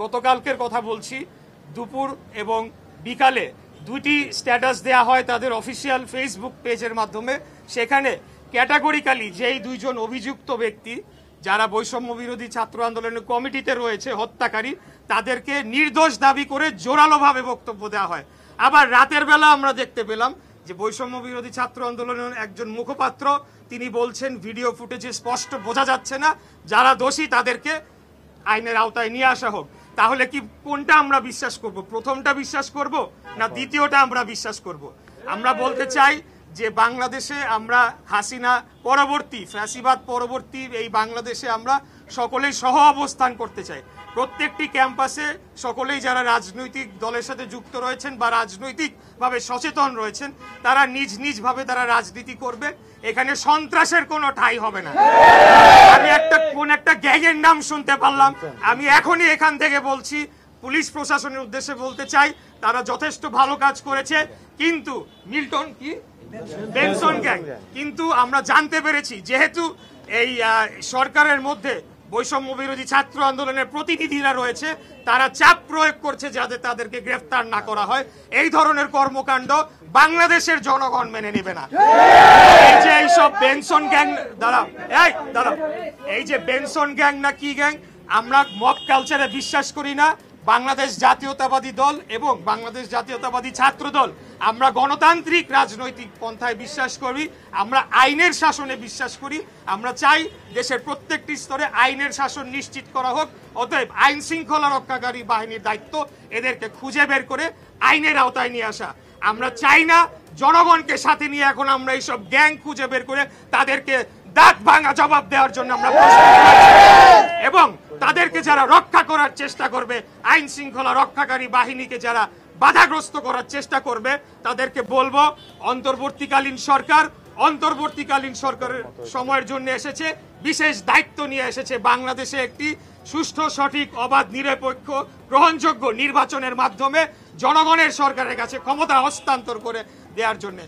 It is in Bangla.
গতকালকের কথা বলছি, দুপুর এবং বিকালে দুটি স্ট্যাটাস দেয়া হয় তাদের অফিসিয়াল ফেসবুক পেজের মাধ্যমে। সেখানে ক্যাটাগরিক্যালি যেই দুইজন অভিযুক্ত ব্যক্তি যারা বৈষম্য বিরোধী ছাত্র আন্দোলনের কমিটিতে রয়েছে হত্যাকারী, তাদেরকে নির্দোষ দাবি করে জোরালোভাবে বক্তব্য দেওয়া হয়। আবার রাতের বেলা আমরা দেখতে পেলাম যে বৈষম্য বিরোধী ছাত্র আন্দোলনের একজন মুখপাত্র তিনি বলছেন ভিডিও ফুটেজে স্পষ্ট বোঝা যাচ্ছে না, যারা দোষী তাদেরকে আইনের আওতায় নিয়ে আসা হোক। তাহলে কি কোনটা আমরা বিশ্বাস করব? প্রথমটা বিশ্বাস করব না দ্বিতীয়টা আমরা বিশ্বাস করব? আমরা বলতে চাই যে বাংলাদেশে আমরা হাসিনা পরবর্তী, ফ্যাসিবাদ পরবর্তী এই বাংলাদেশে আমরা সকলেই সহ অবস্থান করতে চাই। প্রত্যেকটি ক্যাম্পাসে সকলেই যারা রাজনৈতিক দলের সাথে যুক্ত রয়েছেন বা রাজনৈতিকভাবে সচেতন রয়েছেন তারা নিজ নিজভাবে তারা রাজনীতি করবে। এখানে সন্ত্রাসের কোনো ঠাঁই হবে না। আমি একটা গ্যাংয়ের নাম শুনতে পারলাম, আমি এখনই এখান থেকে বলছি, পুলিশ প্রশাসনের উদ্দেশ্যে বলতে চাই তারা যথেষ্ট ভালো কাজ করেছে, কিন্তু মিল্টন কি বেনসন গ্যাং, কিন্তু আমরা জানতে পেরেছি যেহেতু এই সরকারের মধ্যে বৈষম্য বিরোধী ছাত্র আন্দোলনের প্রতিনিধিরা রয়েছে, তারা চাপ প্রয়োগ করছে যাতে তাদেরকে গ্রেফতার না করা হয়। এই ধরনের কর্মকাণ্ড বাংলাদেশের জনগণ মেনে নেবে না। এই যে এইসব বেনসন গ্যাং দাঁড়াও, এই যে বেনসন গ্যাং না কি গ্যাং, আমরা মব কালচারে বিশ্বাস করি না। বাংলাদেশ জাতীয়তাবাদী দল এবং বাংলাদেশ জাতীয়তাবাদী ছাত্র দল আমরা গণতান্ত্রিক রাজনৈতিক পন্থায় বিশ্বাস করি, আমরা আইনের শাসনে বিশ্বাস করি। আমরা চাই দেশের প্রত্যেকটি স্তরে আইনের শাসন নিশ্চিত করা হোক। অতএব আইন শৃঙ্খলা রক্ষাকারী বাহিনীর দায়িত্ব এদেরকে খুঁজে বের করে আইনের আওতায় নিয়ে আসা। আমরা চাই না জনগণকে সাথে নিয়ে এখন আমরা এইসব গ্যাং খুঁজে বের করে তাদেরকে দাঁত ভাঙা জবাব দেওয়ার জন্য আমরা এবং তাদেরকে যারা রক্ষা করার চেষ্টা করবে, আইন শৃঙ্খলা রক্ষাকারী বাহিনীকে যারা বাধাগ্রস্ত করার চেষ্টা করবে, তাদেরকে বলবো অন্তর্বর্তীকালীন সরকারের সময়ের জন্য এসেছে, বিশেষ দায়িত্ব নিয়ে এসেছে বাংলাদেশে একটি সুষ্ঠু, সঠিক, অবাধ, নিরপেক্ষ, গ্রহণযোগ্য নির্বাচনের মাধ্যমে জনগণের সরকারের কাছে ক্ষমতা হস্তান্তর করে দেওয়ার জন্য।